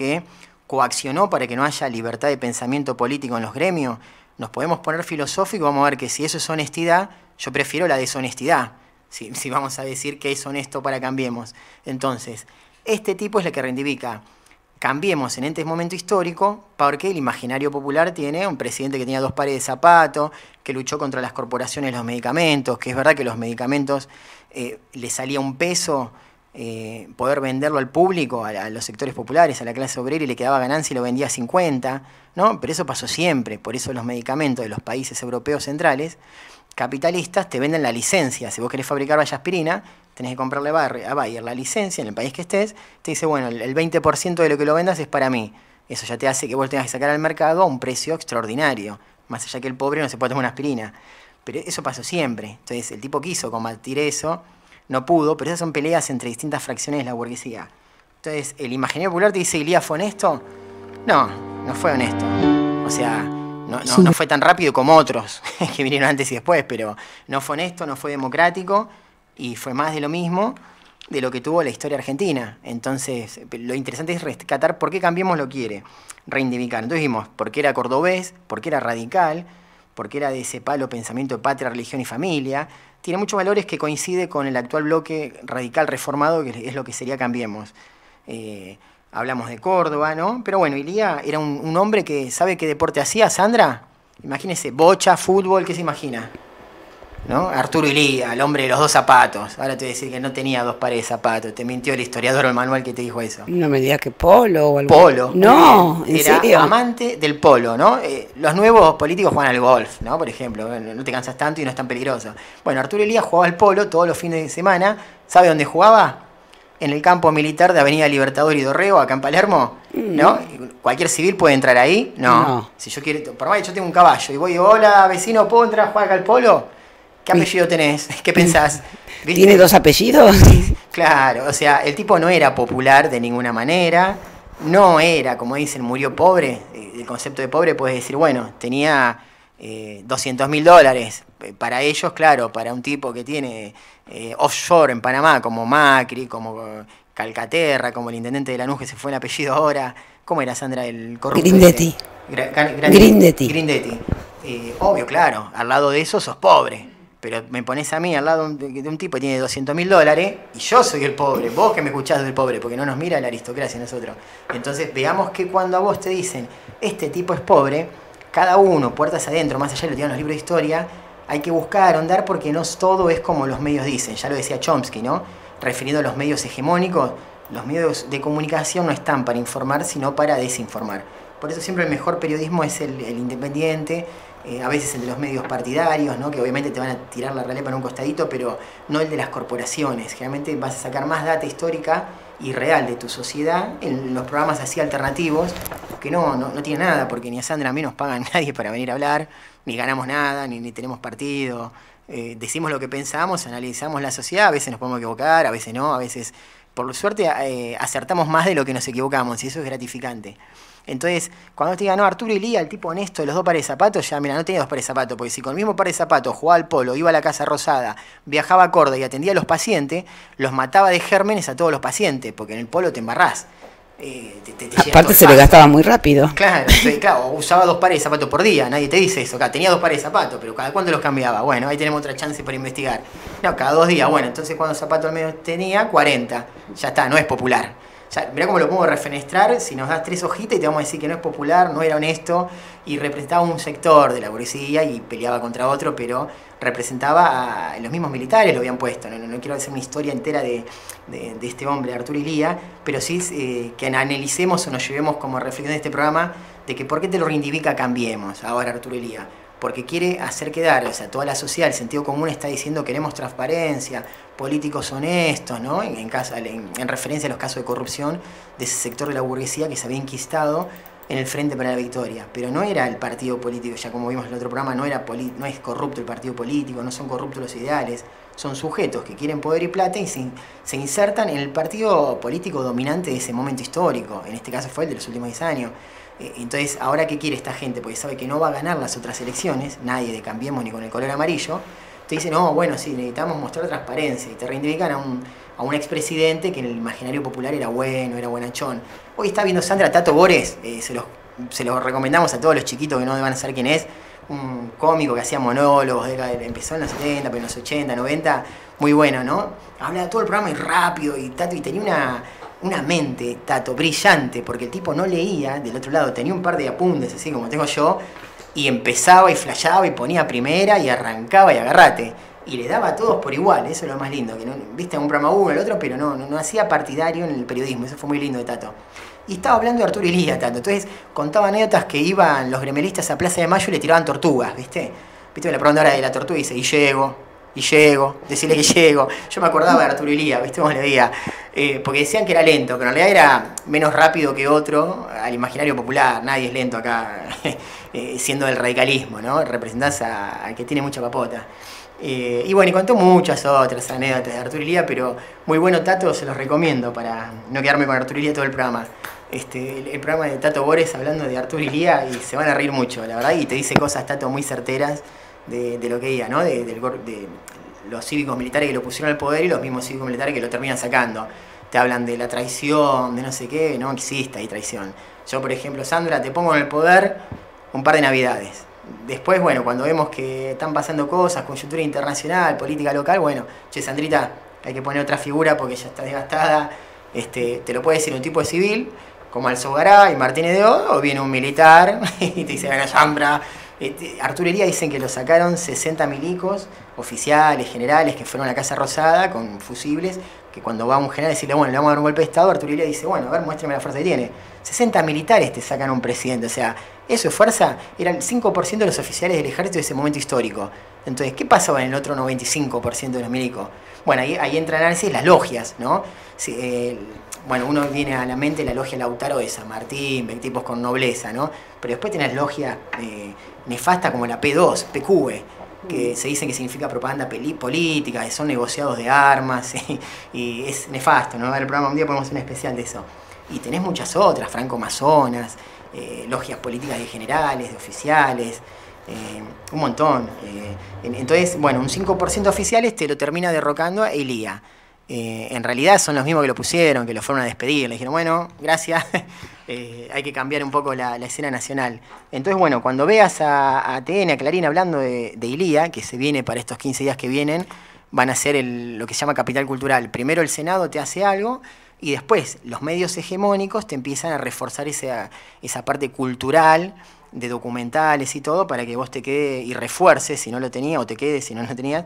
que coaccionó para que no haya libertad de pensamiento político en los gremios, nos podemos poner filosóficos, vamos a ver que si eso es honestidad, yo prefiero la deshonestidad, si vamos a decir que es honesto para Cambiemos. Entonces, este tipo es el que reivindica Cambiemos en este momento histórico, porque el imaginario popular tiene un presidente que tenía 2 pares de zapatos, que luchó contra las corporaciones de los medicamentos, que es verdad que los medicamentos le salía un peso poder venderlo al público, a los sectores populares, a la clase obrera, y le quedaba ganancia y lo vendía a 50, ¿no? Pero eso pasó siempre, por eso los medicamentos de los países europeos centrales capitalistas te venden la licencia. Si vos querés fabricar vallaspirina, tenés que comprarle a Bayer la licencia en el país que estés, te dice, bueno, el 20% de lo que lo vendas es para mí. Eso ya te hace que vos tengas que sacar al mercado a un precio extraordinario, más allá que el pobre no se puede tomar una aspirina. Pero eso pasó siempre. Entonces el tipo quiso combatir eso, no pudo, pero esas son peleas entre distintas fracciones de la burguesía. Entonces, ¿el imaginario popular te dice Ilía fue honesto? No, no fue honesto. O sea, no fue tan rápido como otros que vinieron antes y después, pero no fue honesto, no fue democrático y fue más de lo mismo de lo que tuvo la historia argentina. Entonces, lo interesante es rescatar por qué Cambiemos lo quiere reivindicar. Entonces vimos por qué era cordobés, por qué era radical, por qué era de ese palo pensamiento de patria, religión y familia. Tiene muchos valores que coincide con el actual bloque radical reformado, que es lo que sería Cambiemos. Hablamos de Córdoba, ¿no? Pero bueno, Ilía era un hombre que sabe qué deporte hacía, Sandra. Imagínese, bocha, fútbol, ¿qué se imagina? ¿No? Arturo Ilía, el hombre de los 2 zapatos. Ahora te voy a decir que no tenía 2 pares de zapatos. Te mintió el historiador o el manual que te dijo eso. No me digas que polo o algo. Polo. No, ¿en serio? Era amante del polo, ¿no? Los nuevos políticos juegan al golf, ¿no? Por ejemplo, no te cansas tanto y no es tan peligroso. Bueno, Arturo Ilía jugaba al polo todos los fines de semana. ¿Sabe dónde jugaba? En el campo militar de Avenida Libertador y Dorrego, acá en Palermo, ¿no? ¿Cualquier civil puede entrar ahí? No. Si yo quiero, por más yo tengo un caballo y voy, hola vecino, ¿puedo entrar a jugar acá al polo? ¿Qué apellido tenés? ¿Qué pensás? ¿Viste? ¿Tiene 2 apellidos? Claro, o sea, el tipo no era popular de ninguna manera, no era, como dicen, murió pobre. El concepto de pobre puedes decir, bueno, tenía $200.000. Para ellos, claro, para un tipo que tiene offshore en Panamá, como Macri, como Calcaterra, como el intendente de Lanús que se fue en apellido ahora. ¿Cómo era, Sandra, el corrupto? Grindetti. Grindetti. Obvio, claro, al lado de eso sos pobre. Pero me pones a mí al lado de un tipo que tiene $200.000 y yo soy el pobre. Vos que me escuchás del pobre, porque no nos mira la aristocracia nosotros. Entonces veamos que cuando a vos te dicen este tipo es pobre, cada uno, puertas adentro, más allá de lo que tienen los libros de historia, hay que buscar, ahondar, porque no todo es como los medios dicen. Ya lo decía Chomsky, ¿no? Referido a los medios hegemónicos, los medios de comunicación no están para informar, sino para desinformar. Por eso siempre el mejor periodismo es el independiente, a veces el de los medios partidarios, ¿no? Que obviamente te van a tirar la realidad para un costadito, pero no el de las corporaciones. Generalmente vas a sacar más data histórica y real de tu sociedad en los programas así alternativos, que no tienen nada, porque ni a Sandra a mí nos pagan nadie para venir a hablar, ni ganamos nada, ni tenemos partido. Decimos lo que pensamos, analizamos la sociedad, a veces nos podemos equivocar, a veces no, a veces, por suerte, acertamos más de lo que nos equivocamos, y eso es gratificante. Entonces, cuando te digan, no, Arturo Ilía, el tipo honesto de los 2 pares de zapatos, ya, mira, no tenía 2 pares de zapatos, porque si con el mismo par de zapatos jugaba al polo, iba a la Casa Rosada, viajaba a Córdoba y atendía a los pacientes, los mataba de gérmenes a todos los pacientes, porque en el polo te embarrás. Aparte se le gastaba muy rápido. Claro, usaba 2 pares de zapatos por día, nadie te dice eso. Tenía 2 pares de zapatos, pero ¿cada cuánto los cambiaba? Bueno, ahí tenemos otra chance para investigar. No, cada 2 días. Bueno, entonces ¿cuántos zapatos al menos tenía? 40. Ya está, no es popular. Ya, mirá cómo lo podemos refenestrar, si nos das 3 hojitas y te vamos a decir que no es popular, no era honesto, y representaba un sector de la burguesía y peleaba contra otro, pero representaba a los mismos militares, lo habían puesto. No quiero hacer una historia entera de este hombre, Arturo Ilía, pero sí que analicemos o nos llevemos como reflexión de este programa de que por qué te lo reivindica Cambiemos ahora Arturo Ilía. Porque quiere hacer quedar, o sea, toda la sociedad, el sentido común está diciendo queremos transparencia, políticos honestos, ¿no? En referencia a los casos de corrupción de ese sector de la burguesía que se había enquistado en el Frente para la Victoria. Pero no era el partido político, ya como vimos en el otro programa, no es corrupto el partido político, no son corruptos los ideales, son sujetos que quieren poder y plata y se insertan en el partido político dominante de ese momento histórico. En este caso fue el de los últimos 10 años. Entonces, ¿ahora qué quiere esta gente? Porque sabe que no va a ganar las otras elecciones, nadie de Cambiemos ni con el color amarillo. te dicen, no, bueno, sí, necesitamos mostrar transparencia, y te reivindican a un expresidente que en el imaginario popular era bueno, era buenachón. Hoy está viendo Sandra Tato Bores, se los recomendamos a todos los chiquitos que no van a saber quién es, un cómico que hacía monólogos, empezó en los 70, pero en los 80, 90, muy bueno, ¿no? Hablaba todo el programa y rápido, y Tato, y tenía una mente, Tato, brillante, porque el tipo no leía, del otro lado tenía un par de apuntes, así como tengo yo, y empezaba y flasheaba y ponía primera y arrancaba y agarrate. Y le daba a todos por igual, eso es lo más lindo, que no, viste un programa uno, el otro, pero no hacía partidario en el periodismo, eso fue muy lindo de Tato. Y estaba hablando de Arturo Illia, Tato, entonces contaba anécdotas que iban los gremelistas a Plaza de Mayo y le tiraban tortugas, ¿viste? Viste, la pregunta ahora de la tortuga y dice, y llego, decirle que llego. Yo me acordaba de Arturo Illia, ¿viste cómo le veía? Porque decían que era lento, pero en realidad era menos rápido que otro al imaginario popular, nadie es lento acá, siendo del radicalismo, ¿no? Representás al que tiene mucha papota. Y bueno, y contó muchas otras anécdotas de Arturo Illia, pero muy bueno Tato, se los recomiendo para no quedarme con Arturo Illia todo el programa. El programa de Tato Bores hablando de Arturo Illia y se van a reír mucho, la verdad, y te dice cosas, Tato, muy certeras de lo que diga, ¿no? De los cívicos militares que lo pusieron al poder y los mismos cívicos militares que lo terminan sacando. Te hablan de la traición, de no sé qué, no existe ahí traición. Yo, por ejemplo, Sandra, te pongo en el poder un par de navidades. Después, bueno, cuando vemos que están pasando cosas, coyuntura internacional, política local, bueno, che, Sandrita, hay que poner otra figura porque ya está desgastada. Te lo puede decir un tipo de civil, como Alzogará y Martínez de O, o viene un militar y te dice, bueno, Zambra. Arturo Illia dicen que lo sacaron 60 milicos, oficiales, generales, que fueron a la Casa Rosada con fusibles, que cuando va un general a decirle, bueno, le vamos a dar un golpe de Estado, Arturo Illia dice, bueno, a ver, muéstrame la fuerza que tiene. 60 militares te sacan a un presidente, o sea, eso es fuerza, era el 5% de los oficiales del ejército de ese momento histórico. Entonces, ¿qué pasaba en el otro 95% de los milicos? Bueno, ahí entra el análisis las logias, ¿no? Bueno, uno viene a la mente la logia Lautaro de San Martín, tipos con nobleza, ¿no? Pero después tenés logia nefasta como la P2, PQ, que se dicen que significa propaganda política, que son negociados de armas, y es nefasto, ¿no? En el programa un día podemos hacer un especial de eso. Y tenés muchas otras, franco-masonas, logias políticas de generales, de oficiales, un montón. Entonces, bueno, un 5% de oficiales te lo termina derrocando a Illia. En realidad son los mismos que lo pusieron, que lo fueron a despedir, le dijeron, bueno, gracias, hay que cambiar un poco la escena nacional. Entonces, bueno, cuando veas a TN, a Clarín hablando de Illia, que se viene para estos 15 días que vienen, van a hacer lo que se llama capital cultural. Primero el Senado te hace algo y después los medios hegemónicos te empiezan a reforzar esa parte cultural, de documentales y todo, para que vos te quede y refuerces, si no lo tenías, o te quedes si no lo tenías,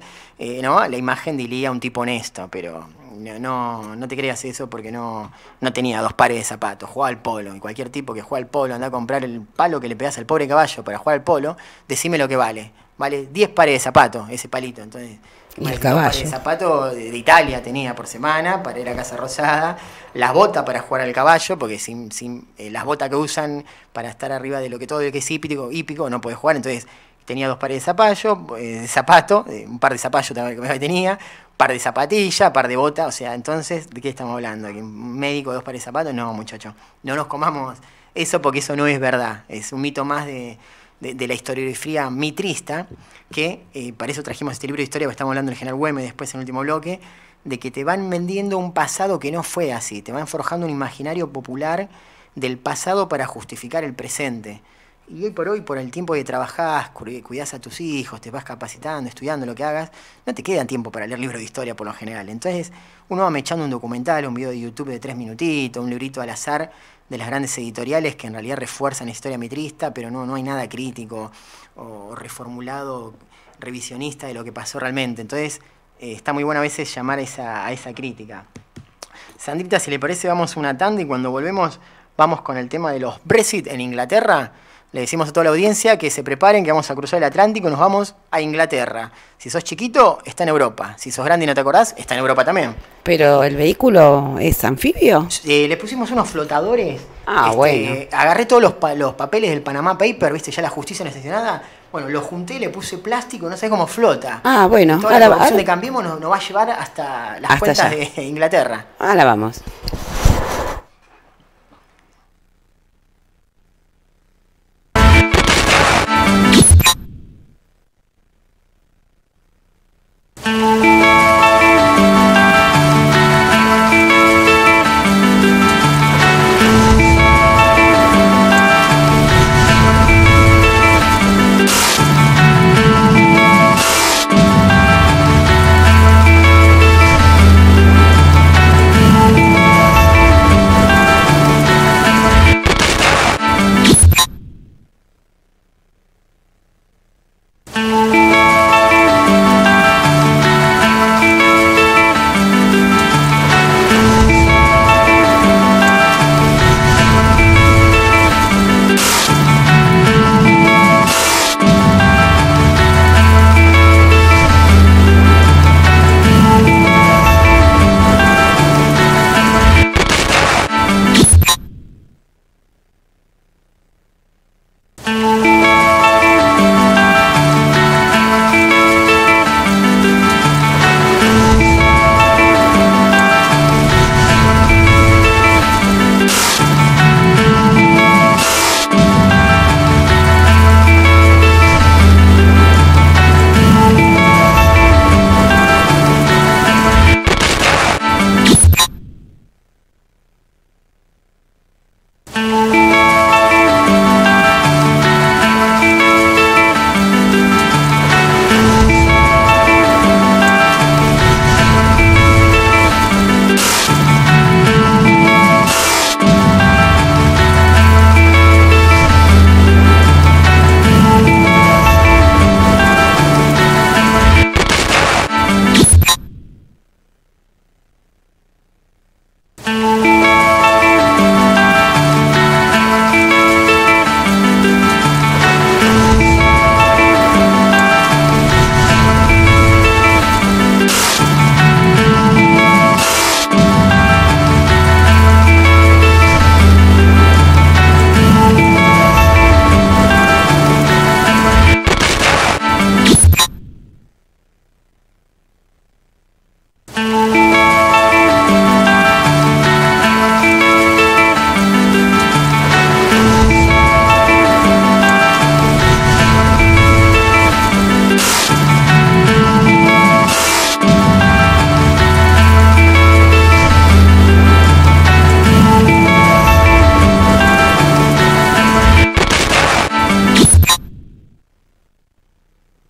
¿no? La imagen de Illia, un tipo honesto, pero no te creas eso porque no tenía 2 pares de zapatos, jugaba al polo, y cualquier tipo que juega al polo, anda a comprar el palo que le pegás al pobre caballo para jugar al polo, decime lo que vale 10 pares de zapatos, ese palito, entonces... Y el caballo. Pares de zapatos de Italia tenía por semana para ir a Casa Rosada, las botas para jugar al caballo, porque sin las botas que usan para estar arriba de todo lo que es hípico no puede jugar, entonces tenía 2 pares de zapatos, un par de zapallos también tenía, un par de zapatillas, un par de botas, o sea, entonces, ¿de qué estamos hablando? ¿Que un médico 2 pares de zapatos? No, muchacho, no nos comamos eso porque eso no es verdad, es un mito más de la historiografía mitrista, que para eso trajimos este libro de historia, porque estamos hablando del general Güemes después en el último bloque, de que te van vendiendo un pasado que no fue así, te van forjando un imaginario popular del pasado para justificar el presente. Y hoy, por el tiempo que trabajás, cuidás a tus hijos, te vas capacitando, estudiando lo que hagas, no te queda tiempo para leer libros de historia por lo general. Entonces uno va echando un documental, un video de YouTube de 3 minutitos, un librito al azar de las grandes editoriales que en realidad refuerzan la historia mitrista, pero no hay nada crítico o reformulado, revisionista de lo que pasó realmente. Entonces está muy bueno a veces llamar a esa crítica. Sandrita, si le parece, vamos una tanda y cuando volvemos vamos con el tema de los Brexit en Inglaterra. Le decimos a toda la audiencia que se preparen, que vamos a cruzar el Atlántico y nos vamos a Inglaterra. Si sos chiquito, está en Europa. Si sos grande y no te acordás, está en Europa también. ¿Pero el vehículo es anfibio? Le pusimos unos flotadores. Bueno. Agarré todos los papeles del Panama Paper, ¿viste? Ya la justicia no estacionada. Bueno, lo junté, le puse plástico, no sé cómo flota. Bueno. Toda la producción de Cambiemos nos va a llevar hasta las cuentas de Inglaterra. Ahora vamos.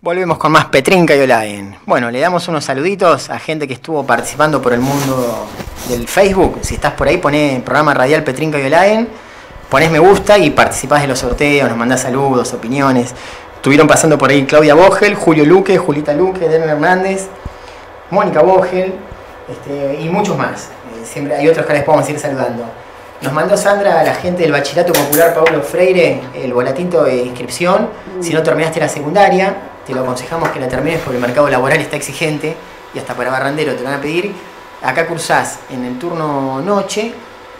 Volvemos con más Petrinca y Olaen. Bueno, le damos unos saluditos a gente que estuvo participando por el mundo del Facebook. Si estás por ahí, poné programa radial Petrinca y Olaen, ponés me gusta y participás de los sorteos, nos mandás saludos, opiniones. Estuvieron pasando por ahí Claudia Vogel, Julio Luque, Julita Luque, Dena Hernández, Mónica Vogel y muchos más. Siempre hay otros que les podemos ir saludando. Nos mandó Sandra a la gente del Bachillerato Popular Paulo Freire el volatito de inscripción. Si no terminaste la secundaria, te lo aconsejamos que la termines porque el mercado laboral está exigente y hasta para barrandero te lo van a pedir. Acá cursás en el turno noche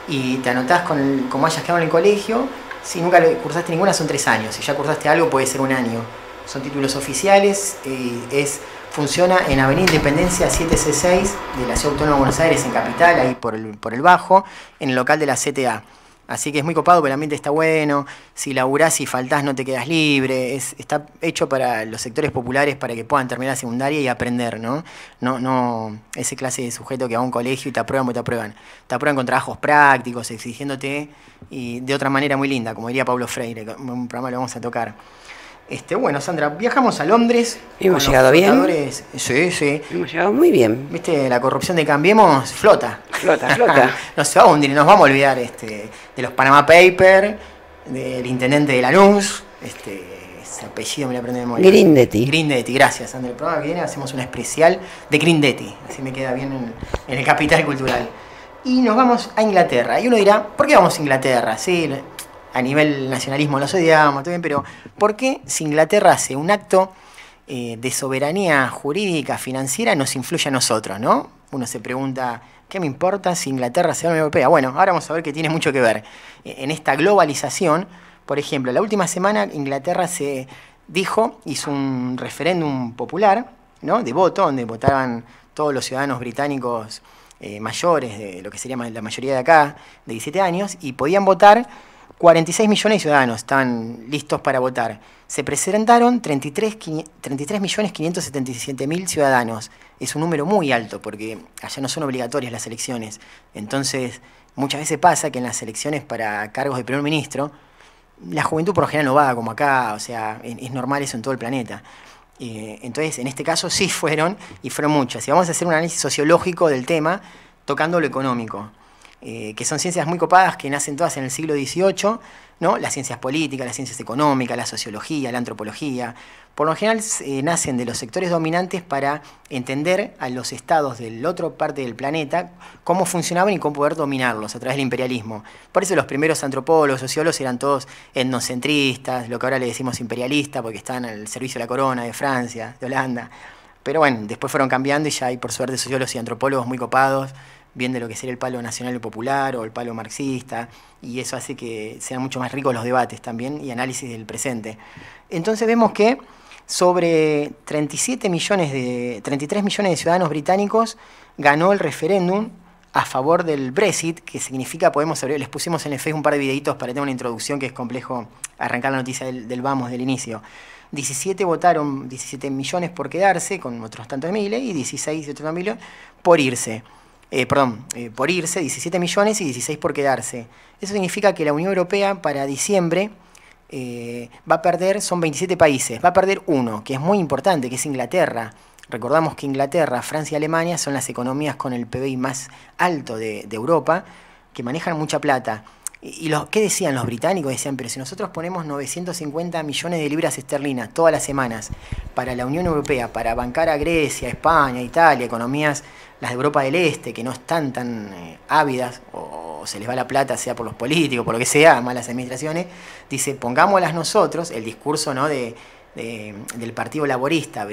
y te anotás como hayas quedado en el colegio. Si nunca cursaste ninguna son 3 años. Si ya cursaste algo puede ser 1 año. Son títulos oficiales. Funciona en Avenida Independencia 7C6 de la Ciudad Autónoma de Buenos Aires, en Capital, ahí por el Bajo, en el local de la CTA. Así que es muy copado, porque el ambiente está bueno. Si laburás y faltás no te quedas libre. Está hecho para los sectores populares para que puedan terminar la secundaria y aprender, ¿no? No ese clase de sujeto que va a un colegio y te aprueban o te aprueban. Te aprueban con trabajos prácticos, exigiéndote y de otra manera muy linda, como diría Paulo Freire. Un programa lo vamos a tocar. Bueno, Sandra, viajamos a Londres. ¿Hemos llegado bien? Sí. Hemos llegado muy bien. ¿Viste? La corrupción de Cambiemos flota. Flota. No se va a hundir, nos vamos a olvidar de los Panama Papers, del intendente de Lanús, ese apellido me lo aprendí de memoria. Grindetti, gracias, Sandra. El programa que viene hacemos un especial de Grindetti, así me queda bien en el Capital Cultural. Y nos vamos a Inglaterra. Y uno dirá, ¿por qué vamos a Inglaterra? Sí, a nivel nacionalismo los odiamos, todo bien, pero ¿por qué si Inglaterra hace un acto de soberanía jurídica, financiera, nos influye a nosotros, ¿no? Uno se pregunta, ¿qué me importa si Inglaterra sea la Unión Europea? Bueno, ahora vamos a ver que tiene mucho que ver. En esta globalización, por ejemplo, la última semana Inglaterra hizo un referéndum popular, ¿no? De voto, donde votaban todos los ciudadanos británicos mayores, de lo que sería la mayoría de acá, de 17 años, y podían votar. 46 millones de ciudadanos estaban listos para votar. Se presentaron 33.577.000 ciudadanos. Es un número muy alto porque allá no son obligatorias las elecciones. Entonces, muchas veces pasa que en las elecciones para cargos de primer ministro, la juventud por lo general no va como acá, o sea, es normal eso en todo el planeta. Entonces, en este caso sí fueron, y fueron muchas. Y vamos a hacer un análisis sociológico del tema, tocando lo económico. Que son ciencias muy copadas que nacen todas en el siglo XVIII, ¿no? Las ciencias políticas, las ciencias económicas, la sociología, la antropología. Por lo general nacen de los sectores dominantes para entender a los estados de la otra parte del planeta cómo funcionaban y cómo poder dominarlos a través del imperialismo. Por eso los primeros antropólogos, sociólogos eran todos etnocentristas, lo que ahora le decimos imperialistas, porque estaban al servicio de la corona, de Francia, de Holanda. Pero bueno, después fueron cambiando y ya hay por suerte sociólogos y antropólogos muy copados, bien de lo que sería el palo nacional y popular o el palo marxista, y eso hace que sean mucho más ricos los debates también y análisis del presente. Entonces vemos que sobre 33 millones de ciudadanos británicos ganó el referéndum a favor del Brexit, que significa, les pusimos en el Facebook un par de videitos para tener una introducción, que es complejo arrancar la noticia del inicio. 17 votaron, 17 millones por quedarse, con otros tantos miles, y 16 otros miles por irse. Por irse, 17 millones y 16 por quedarse. Eso significa que la Unión Europea para diciembre va a perder, son 27 países, va a perder uno, que es muy importante, que es Inglaterra. Recordamos que Inglaterra, Francia y Alemania son las economías con el PBI más alto de Europa, que manejan mucha plata. ¿Qué decían los británicos? Decían, pero si nosotros ponemos 950 millones de libras esterlinas todas las semanas para la Unión Europea, para bancar a Grecia, España, Italia, economías, las de Europa del Este, que no están tan ávidas, o se les va la plata, sea por los políticos, por lo que sea, malas administraciones, dice, pongámoslas nosotros, el discurso, ¿no?, del Partido Laborista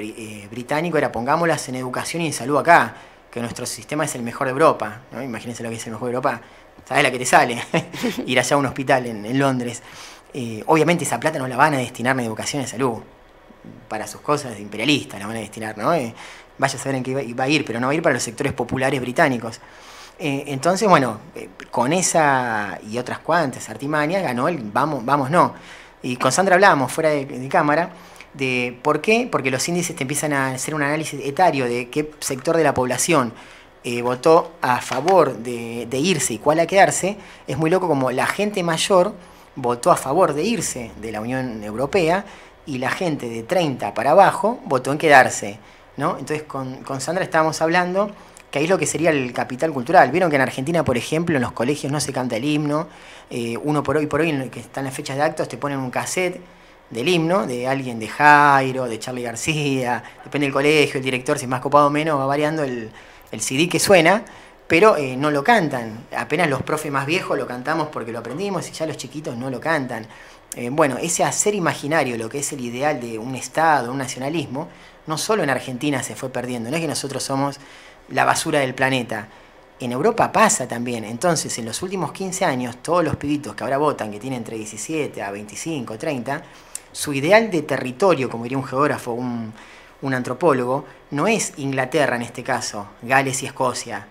británico era, pongámoslas en educación y en salud acá, que nuestro sistema es el mejor de Europa, ¿no? Imagínense lo que es el mejor de Europa. ¿Sabes la que te sale? Ir allá a un hospital en Londres. Obviamente esa plata no la van a destinar en educación y salud. Para sus cosas imperialistas la van a destinar, ¿no? Vaya a saber en qué va a ir, pero no va a ir para los sectores populares británicos. Entonces, bueno, con esa y otras cuantas artimañas ganó el vamos, no. Y con Sandra hablábamos fuera de cámara de por qué, porque los índices te empiezan a hacer un análisis etario de qué sector de la población votó a favor de irse y cuál a quedarse. Es muy loco como la gente mayor votó a favor de irse de la Unión Europea y la gente de 30 para abajo votó en quedarse, ¿no? Entonces con Sandra estábamos hablando que ahí es lo que sería el capital cultural. Vieron que en Argentina, por ejemplo, en los colegios no se canta el himno, uno por hoy, que están las fechas de actos, te ponen un cassette del himno, de alguien de Jairo, de Charly García, depende del colegio, el director, si es más copado o menos, va variando el CD que suena, pero no lo cantan. Apenas los profes más viejos lo cantamos porque lo aprendimos y ya los chiquitos no lo cantan. Bueno, ese hacer imaginario lo que es el ideal de un Estado, un nacionalismo, no solo en Argentina se fue perdiendo, no es que nosotros somos la basura del planeta. En Europa pasa también. Entonces, en los últimos 15 años, todos los pibitos que ahora votan, que tienen entre 17 a 25, 30, su ideal de territorio, como diría un geógrafo, un antropólogo, no es Inglaterra en este caso, Gales y Escocia,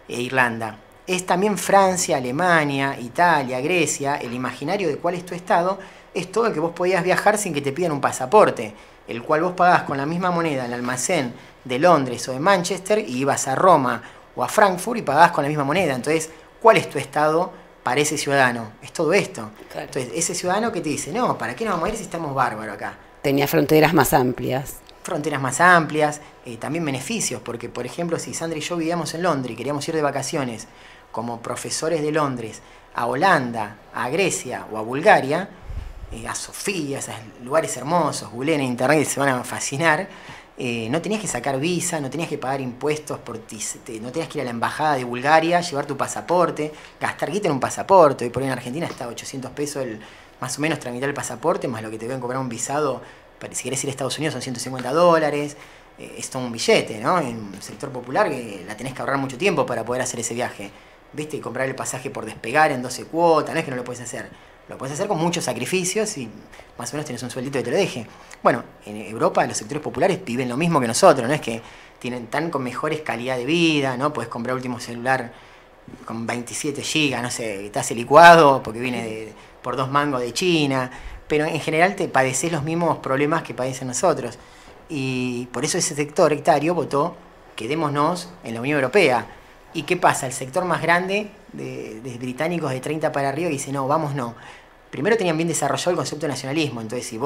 e Irlanda. Es también Francia, Alemania, Italia, Grecia. El imaginario de cuál es tu estado es todo el que vos podías viajar sin que te pidan un pasaporte, el cual vos pagás con la misma moneda en el almacén de Londres o de Manchester y ibas a Roma o a Frankfurt y pagabas con la misma moneda. Entonces, ¿cuál es tu estado para ese ciudadano? Es todo esto. Claro. Entonces, ese ciudadano que te dice, no, ¿para qué nos vamos a ir si estamos bárbaros acá? Tenía fronteras más amplias. Fronteras más amplias, también beneficios, porque por ejemplo si Sandra y yo vivíamos en Londres y queríamos ir de vacaciones como profesores de Londres a Holanda, a Grecia o a Bulgaria, a Sofía, esos lugares hermosos, googleen en internet, se van a fascinar, no tenías que sacar visa, no tenías que pagar impuestos, no tenías que ir a la embajada de Bulgaria, llevar tu pasaporte, gastar guita en un pasaporte. Hoy por hoy en Argentina está 800 pesos más o menos tramitar el pasaporte, más lo que te deben cobrar un visado. Si querés ir a Estados Unidos son $150, es todo un billete, ¿no? En el sector popular que la tenés que ahorrar mucho tiempo para poder hacer ese viaje. ¿Viste? Y comprar el pasaje por despegar en 12 cuotas, no es que no lo puedes hacer. Lo puedes hacer con muchos sacrificios y más o menos tenés un sueldito que te lo deje. Bueno, en Europa los sectores populares viven lo mismo que nosotros, no es que están con mejores calidad de vida, ¿no? Podés comprar el último celular con 27 GB, no sé, te hace licuado porque viene por 2 mangos de China. Pero en general te padeces los mismos problemas que padecen nosotros. Y por eso ese sector sectario votó quedémonos en la Unión Europea. ¿Y qué pasa? El sector más grande de británicos de 30 para arriba dice, no, vamos no. Primero tenían bien desarrollado el concepto de nacionalismo. Entonces, si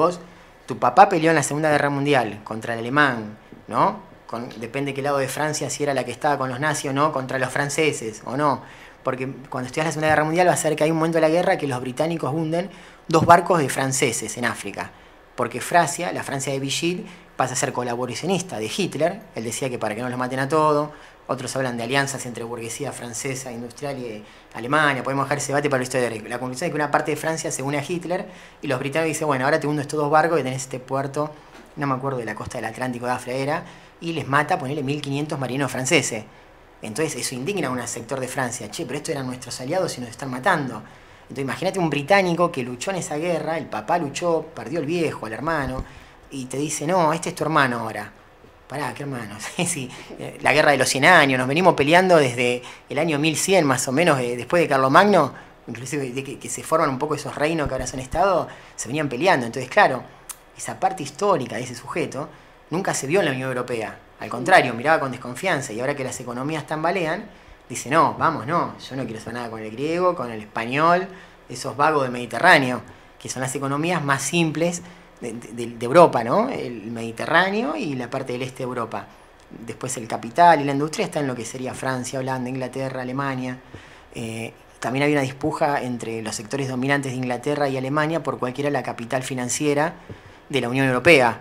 tu papá peleó en la Segunda Guerra Mundial contra el alemán, ¿no? Depende de qué lado de Francia, si era la que estaba con los nazis o no, contra los franceses o no. Porque cuando estudias la Segunda Guerra Mundial vas a ver que hay un momento de la guerra que los británicos hunden 2 barcos de franceses en África. Porque Francia, la Francia de Vichy, pasa a ser colaboracionista de Hitler. Él decía que para que no los maten a todos. Otros hablan de alianzas entre burguesía francesa, industrial y Alemania. Podemos dejar ese debate para la historia. La conclusión es que una parte de Francia se une a Hitler y los británicos dicen, bueno, ahora te hundo estos 2 barcos y tenés este puerto, no me acuerdo de la costa del Atlántico de África era, y les mata, ponele 1500 marinos franceses. Entonces eso indigna a un sector de Francia. Che, pero estos eran nuestros aliados y nos están matando. Entonces imagínate un británico que luchó en esa guerra, el papá luchó, perdió el viejo, al hermano, y te dice, no, este es tu hermano ahora. Pará, ¿qué hermano? Sí, la guerra de los 100 años, nos venimos peleando desde el año 1100 más o menos, después de Carlomagno, inclusive de que se forman un poco esos reinos que ahora son estados, se venían peleando. Entonces, claro, esa parte histórica de ese sujeto nunca se vio en la Unión Europea. Al contrario, miraba con desconfianza y ahora que las economías tambalean, dice, no, vamos, no, yo no quiero hacer nada con el griego, con el español, esos vagos del Mediterráneo, que son las economías más simples de Europa, ¿no? El Mediterráneo y la parte del este de Europa. Después el capital y la industria está en lo que sería Francia, Holanda, Inglaterra, Alemania. También hay una disputa entre los sectores dominantes de Inglaterra y Alemania por cuál era la capital financiera de la Unión Europea.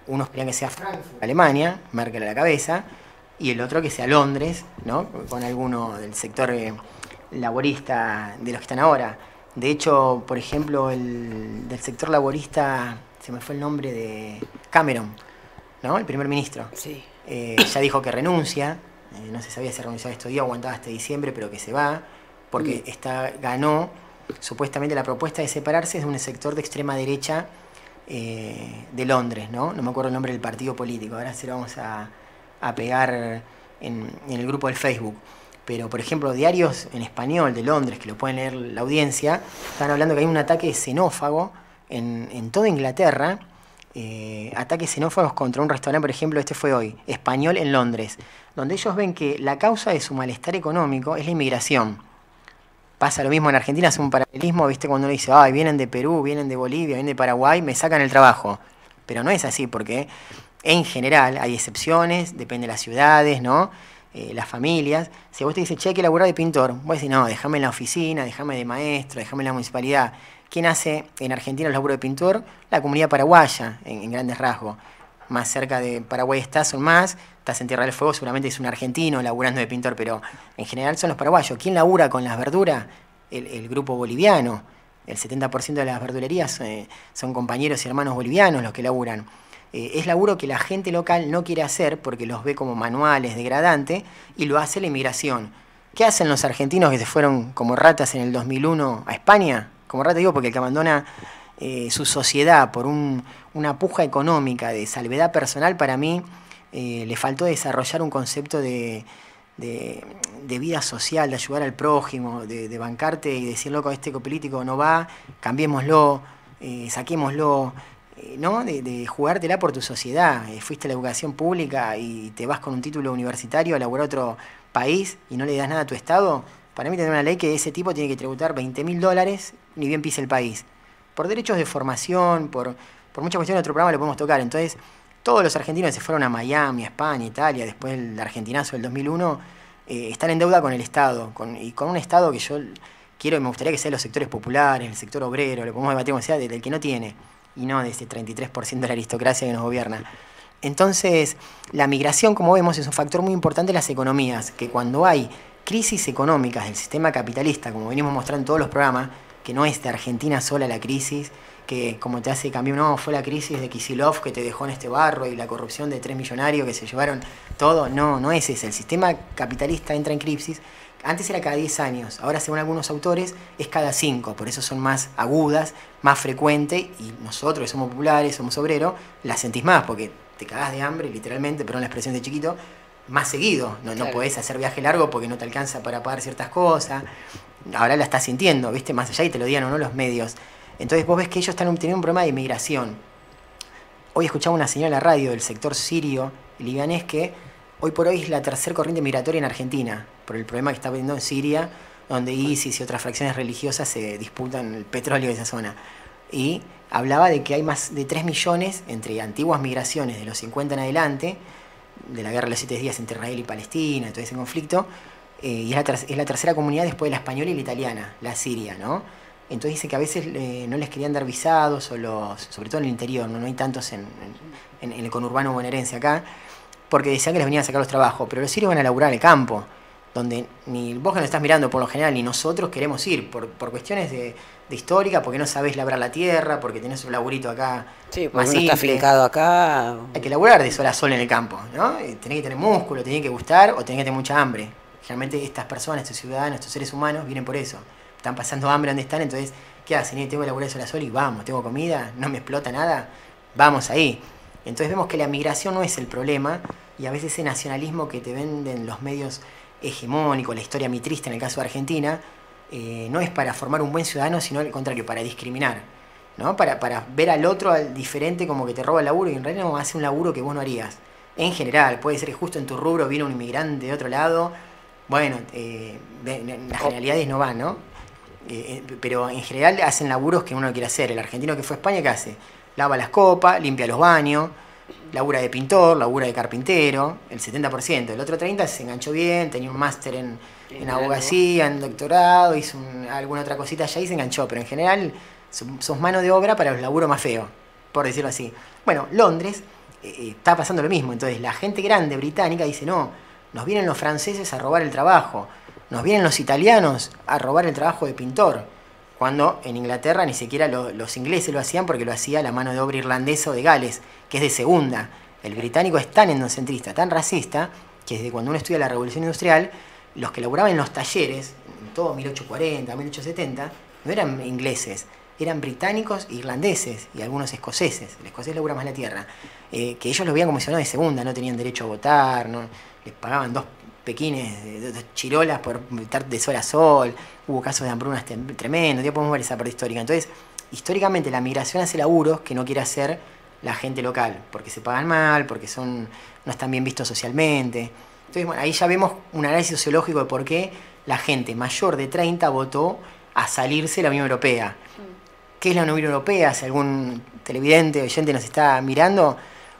Unos querían que sea Frankfurt, Alemania, Merkel a la cabeza, y el otro que sea Londres, ¿no? Con alguno del sector laborista de los que están ahora. De hecho, por ejemplo, del sector laborista, se me fue el nombre de Cameron, ¿no? El primer ministro. Sí. Ya dijo que renuncia, no se sabía si renunciaba este día o aguantaba hasta diciembre, pero que se va, porque ganó supuestamente la propuesta de separarse de un sector de extrema derecha de Londres, ¿no? No me acuerdo el nombre del partido político, ahora se lo vamos a pegar en el grupo del Facebook. Pero, por ejemplo, diarios en español de Londres, que lo pueden leer la audiencia, están hablando que hay un ataque xenófago en toda Inglaterra, ataques xenófagos contra un restaurante, por ejemplo, este fue hoy, español en Londres, donde ellos ven que la causa de su malestar económico es la inmigración. Pasa lo mismo en Argentina, hace un paralelismo, ¿viste? Cuando uno dice, ay, vienen de Perú, vienen de Bolivia, vienen de Paraguay, me sacan el trabajo. pero no es así, porque en general hay excepciones, depende de las ciudades, ¿no? Las familias. Si vos te dices, che, hay que laburar de pintor, vos decís, no, déjame en la oficina, déjame de maestro, déjame en la municipalidad. ¿Quién hace en Argentina el laburo de pintor? La comunidad paraguaya, en grandes rasgos. Más cerca de Paraguay estás en Tierra del Fuego, seguramente es un argentino laburando de pintor, pero en general son los paraguayos. ¿Quién labura con las verduras? El grupo boliviano. El 70% de las verdulerías son compañeros y hermanos bolivianos los que laburan. Es laburo que la gente local no quiere hacer porque los ve como manuales, degradantes, y lo hace la inmigración. ¿Qué hacen los argentinos que se fueron como ratas en el 2001 a España? Como rata digo porque el que abandona su sociedad por una puja económica de salvedad personal, para mí le faltó desarrollar un concepto de vida social, de ayudar al prójimo, de bancarte y decir, loco, este político no va, cambiémoslo, saquémoslo, ¿no? De jugártela por tu sociedad. Fuiste a la educación pública y te vas con un título universitario a laburar a otro país y no le das nada a tu Estado. Para mí tener una ley que ese tipo tiene que tributar $20.000, ni bien pise el país. Por derechos de formación, por muchas cuestiones de otro programa lo podemos tocar. Entonces, todos los argentinos que se fueron a Miami, a España, Italia, después del argentinazo del 2001, están en deuda con el Estado, y con un Estado que yo quiero y me gustaría que sea los sectores populares, el sector obrero, lo podemos debatir como sea, del que no tiene, y no de ese 33% de la aristocracia que nos gobierna. Entonces, la migración, como vemos, es un factor muy importante en las economías, que cuando hay crisis económicas del sistema capitalista, como venimos mostrando en todos los programas, que no es de Argentina sola la crisis, que como te hace cambiar, no, fue la crisis de Kicillof que te dejó en este barro y la corrupción de 3 millonarios que se llevaron todo, no es ese. El sistema capitalista entra en crisis. Antes era cada 10 años, ahora según algunos autores es cada 5, por eso son más agudas, más frecuentes, y nosotros que somos populares, somos obreros, la sentís más, porque te cagás de hambre, literalmente, perdón la expresión de chiquito, más seguido, no podés hacer viaje largo porque no te alcanza para pagar ciertas cosas, ahora la estás sintiendo, ¿viste? Más allá, y te lo digan o no los medios. Entonces vos ves que ellos están teniendo un problema de inmigración. Hoy escuchaba una señora en la radio del sector sirio y libanés que hoy por hoy es la tercera corriente migratoria en Argentina, por el problema que está habiendo en Siria, donde ISIS y otras fracciones religiosas se disputan el petróleo de esa zona. Y hablaba de que hay más de 3 millones entre antiguas migraciones de los 50 en adelante, de la guerra de los 7 días entre Israel y Palestina, todo ese conflicto, y es la tercera comunidad después de la española y la italiana, la siria, ¿no? Entonces dice que a veces no les querían dar visados, sobre todo en el interior, no hay tantos en el conurbano bonaerense acá, porque decían que les venían a sacar los trabajos, pero los sirios van a laburar en el campo, donde ni vos que nos estás mirando por lo general, ni nosotros queremos ir, por cuestiones de histórica, porque no sabés labrar la tierra, porque tenés un laburito acá. Sí, porque uno está afincado acá. Hay que laburar de sol a sol en el campo, ¿no? Tenés que tener músculo, tenés que gustar o tenés que tener mucha hambre. Generalmente estas personas, estos ciudadanos, estos seres humanos vienen por eso. Están pasando hambre donde están, entonces, ¿qué hacen? Tengo que laburar de sol a sol y vamos, tengo comida, no me explota nada, vamos ahí. Entonces vemos que la migración no es el problema, y a veces ese nacionalismo que te venden los medios hegemónicos, la historia mitrista en el caso de Argentina, no es para formar un buen ciudadano, sino al contrario, para discriminar, ¿no? Para ver al otro, al diferente, como que te roba el laburo, y en realidad no hace un laburo que vos no harías. En general, puede ser que justo en tu rubro viene un inmigrante de otro lado, bueno, las generalidades no van, ¿no? Pero en general hacen laburos que uno no quiere hacer. El argentino que fue a España, ¿qué hace? Lava las copas, limpia los baños, labura de pintor, labura de carpintero, el 70%. El otro 30% se enganchó bien, tenía un máster en abogacía, en doctorado, hizo alguna otra cosita allá y se enganchó. Pero en general sos mano de obra para los laburos más feos, por decirlo así. Bueno, Londres está pasando lo mismo. Entonces la gente grande británica dice, no, nos vienen los franceses a robar el trabajo, nos vienen los italianos a robar el trabajo de pintor, cuando en Inglaterra ni siquiera los ingleses lo hacían, porque lo hacía la mano de obra irlandesa o de Gales, que es de segunda. El británico es tan endocentrista, tan racista, que desde cuando uno estudia la Revolución Industrial, los que laburaban en los talleres, en todo 1840, 1870, no eran ingleses, eran británicos, irlandeses y algunos escoceses. El escocés labura más la tierra. Que ellos lo veían como ciudadanos de segunda, no tenían derecho a votar, no les pagaban 2 pequines, 2 chirolas por estar de sol a sol. Hubo casos de hambrunas tremendos, ya podemos ver esa parte histórica. Entonces, históricamente la migración hace laburos que no quiere hacer la gente local, porque se pagan mal, porque no están bien vistos socialmente. Entonces, bueno, ahí ya vemos un análisis sociológico de por qué la gente mayor de 30 votó a salirse de la Unión Europea. ¿Qué es la Unión Europea? Si algún televidente o oyente nos está mirando.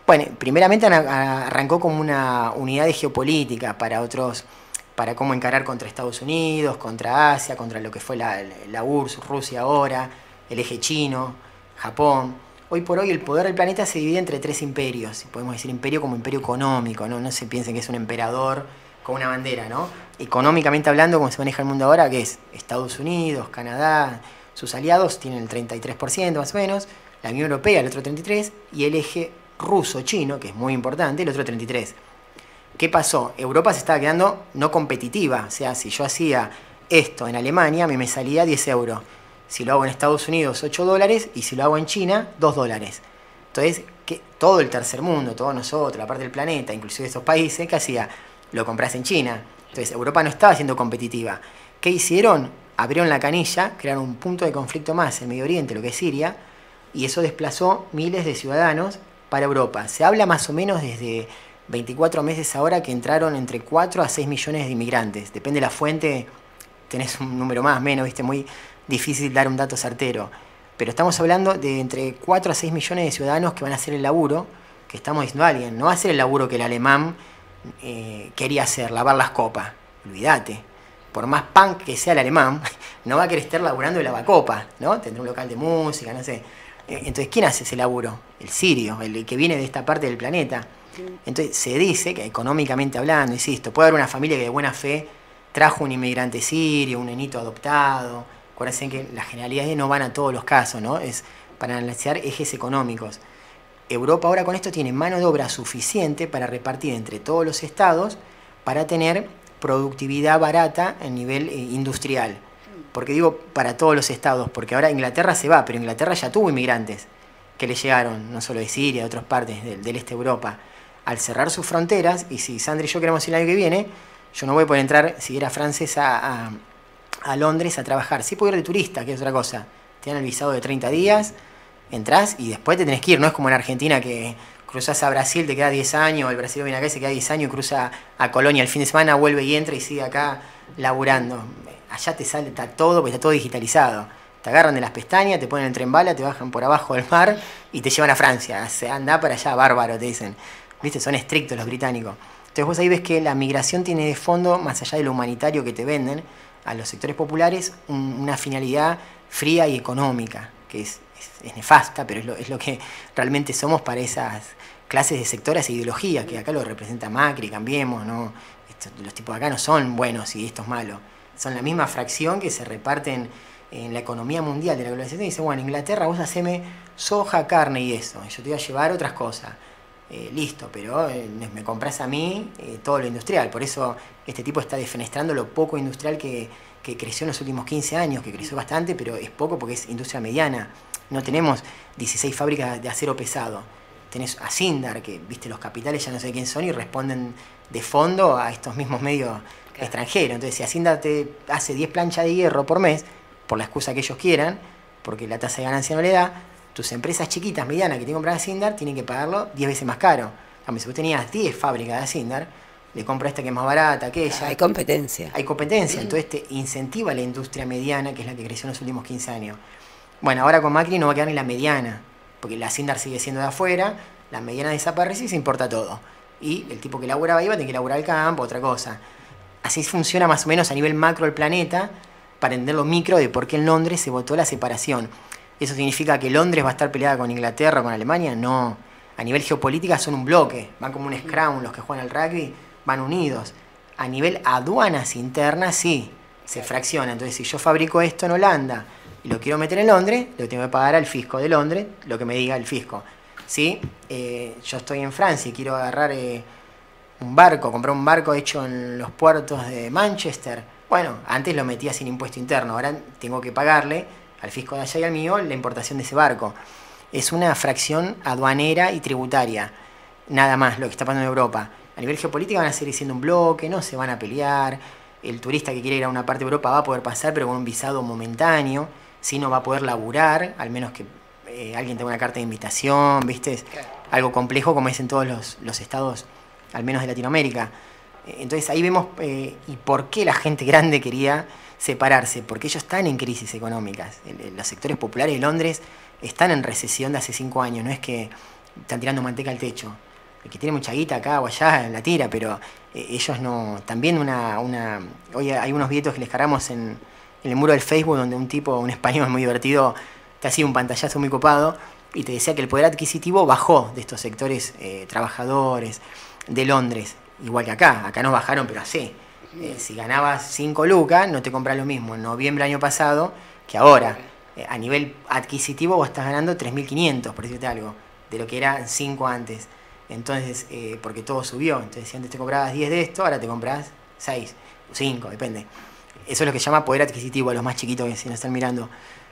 Bueno, primeramente arrancó como una unidad de geopolítica para cómo encarar contra Estados Unidos, contra Asia, contra lo que fue la URSS, Rusia ahora, el eje chino, Japón. Hoy por hoy el poder del planeta se divide entre 3 imperios, y podemos decir imperio como imperio económico, ¿no? No se piensen que es un emperador con una bandera, ¿no? Económicamente hablando, como se maneja el mundo ahora, que es Estados Unidos, Canadá, sus aliados tienen el 33% más o menos, la Unión Europea el otro 33%, y el eje ruso-chino, que es muy importante, el otro 33%. ¿Qué pasó? Europa se estaba quedando no competitiva, o sea, si yo hacía esto en Alemania, me salía 10 euros. Si lo hago en Estados Unidos, 8 dólares, y si lo hago en China, 2 dólares. Entonces, todo el tercer mundo, todos nosotros, la parte del planeta, inclusive estos países, ¿qué hacía? Lo compras en China. Entonces, Europa no estaba siendo competitiva. ¿Qué hicieron? Abrieron la canilla, crearon un punto de conflicto más en Medio Oriente, lo que es Siria, y eso desplazó miles de ciudadanos para Europa. Se habla más o menos desde 24 meses ahora que entraron entre 4 a 6 millones de inmigrantes. Depende de la fuente, tenés un número más, menos, ¿viste? Muy difícil dar un dato certero. Pero estamos hablando de entre 4 a 6 millones de ciudadanos que van a hacer el laburo que estamos diciendo alguien. No va a hacer el laburo que el alemán quería hacer, lavar las copas. Olvídate. Por más punk que sea el alemán, no va a querer estar laburando el lavacopa, ¿no? Tendrá un local de música, no sé. Entonces, ¿quién hace ese laburo? El sirio, el que viene de esta parte del planeta. Entonces, se dice que económicamente hablando, insisto, puede haber una familia que de buena fe trajo un inmigrante sirio, un nenito adoptado. Acuérdense que las generalidades no van a todos los casos, ¿no? Es para analizar ejes económicos. Europa ahora con esto tiene mano de obra suficiente para repartir entre todos los estados para tener productividad barata a nivel industrial. Porque digo para todos los estados, porque ahora Inglaterra se va, pero Inglaterra ya tuvo inmigrantes que le llegaron, no solo de Siria, de otras partes del este de Europa. Al cerrar sus fronteras, y si Sandra y yo queremos ir el año que viene, yo no voy a poder entrar, si era francesa, a Londres a trabajar. Sí puedo ir de turista, que es otra cosa. Te dan el visado de 30 días, entras y después te tenés que ir. No es como en Argentina que cruzás a Brasil, te queda 10 años, el brasileño viene acá y se queda 10 años y cruza a Colonia el fin de semana, vuelve y entra y sigue acá laburando. Allá te sale, está todo digitalizado. Te agarran de las pestañas, te ponen el tren bala, te bajan por abajo del mar y te llevan a Francia. Se anda para allá, bárbaro, te dicen. ¿Viste? Son estrictos los británicos. Entonces vos ahí ves que la migración tiene de fondo, más allá de lo humanitario que te venden, a los sectores populares, una finalidad fría y económica, que es nefasta, pero es lo que realmente somos para esas clases de sectores e ideologías, que acá lo representa Macri, Cambiemos, ¿no? Los tipos de acá no son buenos y esto es malo. Son la misma fracción que se reparten en la economía mundial de la globalización y dice, bueno, Inglaterra, vos haceme soja, carne y eso, yo te voy a llevar otras cosas. Listo, pero me compras a mí todo lo industrial. Por eso este tipo está defenestrando lo poco industrial que creció en los últimos 15 años, que creció bastante, pero es poco porque es industria mediana. No tenemos 16 fábricas de acero pesado. Tenés a Sindar, que viste los capitales ya no sé quién son y responden de fondo a estos mismos medios extranjeros. Entonces, si a Sindar te hace 10 planchas de hierro por mes, por la excusa que ellos quieran, porque la tasa de ganancia no le da, tus empresas chiquitas, medianas, que te compran a Sindar, tienen que pagarlo 10 veces más caro. Si vos tenías 10 fábricas de Sindar, le compras esta que es más barata, aquella. Hay competencia. Hay competencia, entonces te incentiva la industria mediana, que es la que creció en los últimos 15 años. Bueno, ahora con Macri no va a quedar ni la mediana, porque la Sindar sigue siendo de afuera, la mediana desaparece y se importa todo. Y el tipo que laburaba ahí va a tener que laburar el campo, otra cosa. Así funciona más o menos a nivel macro el planeta, para entender lo micro de por qué en Londres se votó la separación. ¿Eso significa que Londres va a estar peleada con Inglaterra o con Alemania? No. A nivel geopolítica son un bloque. Van como un scrum, los que juegan al rugby van unidos. A nivel aduanas internas, sí, se fracciona. Entonces, si yo fabrico esto en Holanda y lo quiero meter en Londres, le tengo que pagar al fisco de Londres lo que me diga el fisco. Si yo estoy en Francia y quiero agarrar un barco, comprar un barco hecho en los puertos de Manchester, bueno, antes lo metía sin impuesto interno, ahora tengo que pagarle al fisco de allá y al mío la importación de ese barco. Es una fracción aduanera y tributaria, nada más lo que está pasando en Europa. A nivel geopolítico van a seguir siendo un bloque, no se van a pelear, el turista que quiere ir a una parte de Europa va a poder pasar, pero con un visado momentáneo, si no va a poder laburar, al menos que alguien tenga una carta de invitación, ¿viste? Algo complejo como es en todos los estados, al menos de Latinoamérica. Entonces ahí vemos y por qué la gente grande quería separarse, porque ellos están en crisis económicas. Los sectores populares de Londres están en recesión de hace 5 años, no es que están tirando manteca al techo. El que tiene mucha guita acá o allá la tira, pero ellos no. También hoy hay unos videos que les cargamos en el muro del Facebook donde un tipo, un español muy divertido, te hacía un pantallazo muy copado y te decía que el poder adquisitivo bajó de estos sectores trabajadores de Londres, igual que acá. Acá nos bajaron, pero así. Si ganabas 5 lucas, no te compras lo mismo en noviembre del año pasado que ahora. A nivel adquisitivo vos estás ganando 3.500, por decirte algo, de lo que era 5 antes. Entonces, porque todo subió. Entonces, si antes te comprabas 10 de esto, ahora te compras 6 o 5, depende. Eso es lo que se llama poder adquisitivo a los más chiquitos que se nos están mirando.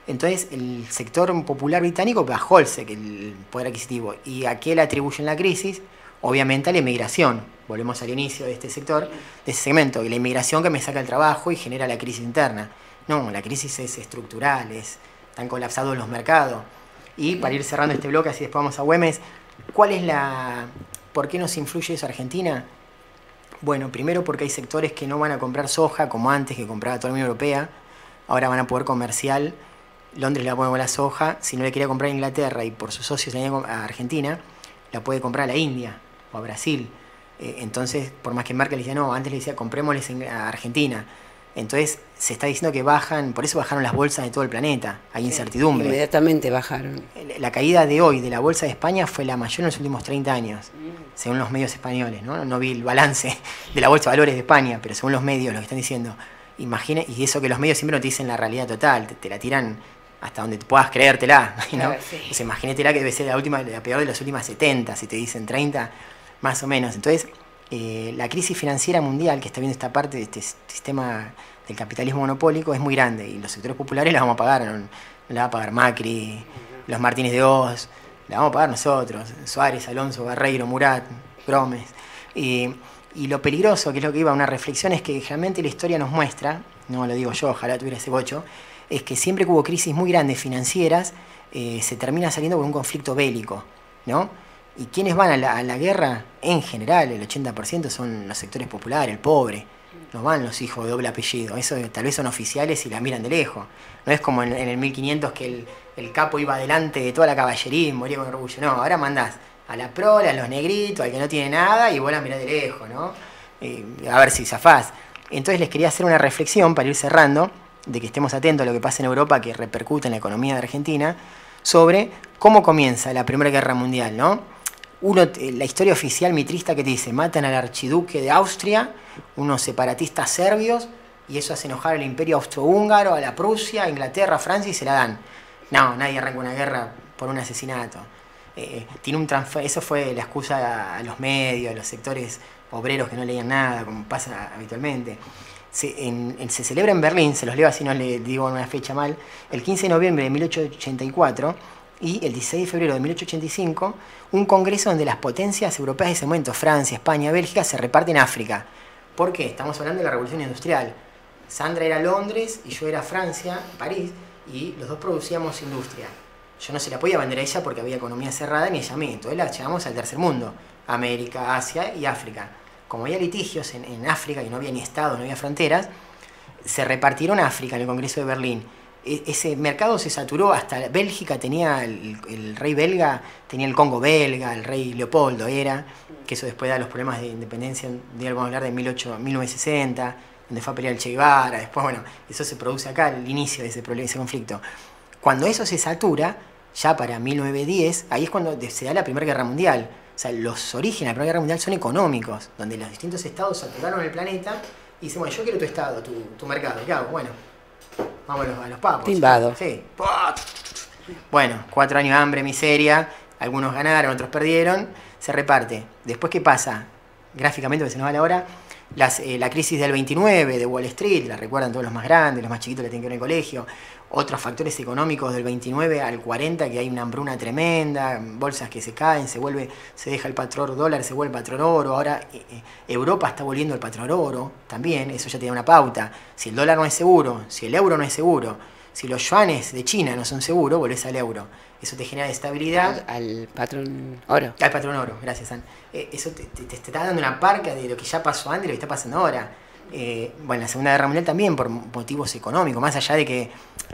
Entonces, el sector popular británico bajó el poder adquisitivo. ¿Y a qué le atribuyen la crisis? Obviamente a la inmigración. Volvemos al inicio de este sector, de ese segmento. Y la inmigración que me saca el trabajo y genera la crisis interna. No, la crisis es estructural, están colapsados los mercados. Y para ir cerrando este bloque, así después vamos a Güemes, ¿por qué nos influye eso a Argentina? Bueno, primero porque hay sectores que no van a comprar soja como antes, que compraba toda la Unión Europea. Ahora van a poder comercial. Londres le va a poner la soja. Si no le quería comprar a Inglaterra y por sus socios a Argentina, la puede comprar a la India o a Brasil. Entonces, por más que Merkel decía, no, antes le decía, comprémosles a Argentina. Entonces se está diciendo que bajan, por eso bajaron las bolsas de todo el planeta, hay incertidumbre. Inmediatamente bajaron. La caída de hoy de la bolsa de España fue la mayor en los últimos 30 años, según los medios españoles, ¿no? No vi el balance de la bolsa de valores de España, pero según los medios lo que están diciendo. Imagina, y eso que los medios siempre no te dicen la realidad total, te la tiran hasta donde puedas creértela, ¿no? Claro, sí. Pues imagínatela que debe ser la peor de las últimas 70, si te dicen 30, más o menos. Entonces, la crisis financiera mundial que está viendo esta parte de este sistema del capitalismo monopólico es muy grande y los sectores populares la vamos a pagar, no la va a pagar Macri, los Martínez de Oz, la vamos a pagar nosotros, Suárez, Alonso, Barreiro, Murat, Gómez. Y lo peligroso, que es lo que iba a una reflexión, es que realmente la historia nos muestra, no lo digo yo, ojalá tuviera ese bocho, es que siempre que hubo crisis muy grandes financieras, se termina saliendo con un conflicto bélico, ¿no? ¿Y quiénes van a la guerra? En general, el 80% son los sectores populares, el pobre. No van los hijos de doble apellido. Eso tal vez son oficiales y la miran de lejos. No es como en el 1500 que el capo iba delante de toda la caballería y moría con orgullo. No, ahora mandás a la prole, a los negritos, al que no tiene nada, y vos la mirás de lejos, ¿no? A ver si zafás. Entonces les quería hacer una reflexión para ir cerrando, de que estemos atentos a lo que pasa en Europa, que repercute en la economía de Argentina, sobre cómo comienza la Primera Guerra Mundial, ¿no? La historia oficial mitrista que te dice, matan al archiduque de Austria, unos separatistas serbios, y eso hace enojar al imperio austrohúngaro, a la Prusia, a Inglaterra, a Francia, y se la dan. No, nadie arranca una guerra por un asesinato. Eso fue la excusa a los medios, a los sectores obreros que no leían nada, como pasa habitualmente. Se celebra en Berlín, se los leo así no le digo una fecha mal, el 15 de noviembre de 1884, y el 16 de febrero de 1885, un congreso donde las potencias europeas de ese momento, Francia, España, Bélgica, se reparten África. ¿Por qué? Estamos hablando de la Revolución Industrial. Sandra era Londres y yo era Francia, París, y los dos producíamos industria. Yo no se la podía vender a ella porque había economía cerrada ni ella a mí. Entonces la llevamos al tercer mundo, América, Asia y África. Como había litigios en África y no había ni Estado, no había fronteras, se repartieron África en el Congreso de Berlín. Ese mercado se saturó, hasta Bélgica tenía, el rey belga tenía el Congo belga, el rey Leopoldo era, que eso después da los problemas de independencia, vamos a hablar de 1960, donde fue a pelear el Che Guevara, después bueno, eso se produce acá, el inicio de ese conflicto. Cuando eso se satura, ya para 1910, ahí es cuando se da la Primera Guerra Mundial. O sea, los orígenes de la Primera Guerra Mundial son económicos, donde los distintos estados saturaron el planeta y dicen, bueno, yo quiero tu estado, tu mercado, ¿qué hago? Bueno, vamos a los papos. Te invado. Sí. Bueno, 4 años de hambre, miseria, algunos ganaron, otros perdieron, se reparte. Después, ¿qué pasa? Gráficamente, porque se nos va la hora, la crisis del 29 de Wall Street, la recuerdan todos los más grandes, los más chiquitos la tienen que ver en el colegio. Otros factores económicos del 29 al 40, que hay una hambruna tremenda, bolsas que se caen, se deja el patrón dólar, se vuelve el patrón oro. Ahora Europa está volviendo el patrón oro también, eso ya tiene una pauta. Si el dólar no es seguro, si el euro no es seguro, si los yuanes de China no son seguros, volvés al euro. Eso te genera estabilidad. Al patrón oro. Al patrón oro, gracias, San. Eso te está dando una parca de lo que ya pasó antes y lo que está pasando ahora. Bueno, la Segunda Guerra Mundial también por motivos económicos, más allá de que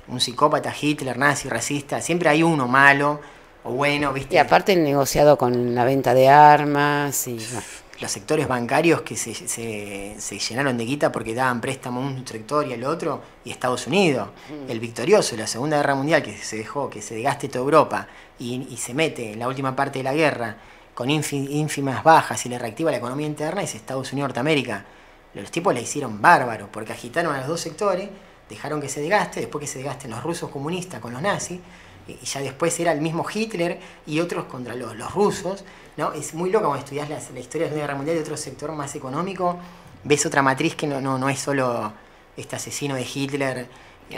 un psicópata, Hitler, nazi, racista, siempre hay uno malo o bueno, ¿viste? Y aparte el negociado con la venta de armas y... bueno. Los sectores bancarios que se llenaron de guita porque daban préstamo a un sector y al otro, y Estados Unidos, el victorioso de la Segunda Guerra Mundial, que se dejó que se desgaste toda Europa y se mete en la última parte de la guerra con ínfimas bajas y le reactiva la economía interna, es Estados Unidos, Norteamérica. Los tipos la hicieron bárbaro porque agitaron a los dos sectores, dejaron que se desgaste, después que se desgasten los rusos comunistas con los nazis, y ya después era el mismo Hitler y otros contra los rusos, ¿no? Es muy loco cuando estudias la historia de la Segunda Guerra Mundial de otro sector más económico, ves otra matriz que no es solo este asesino de Hitler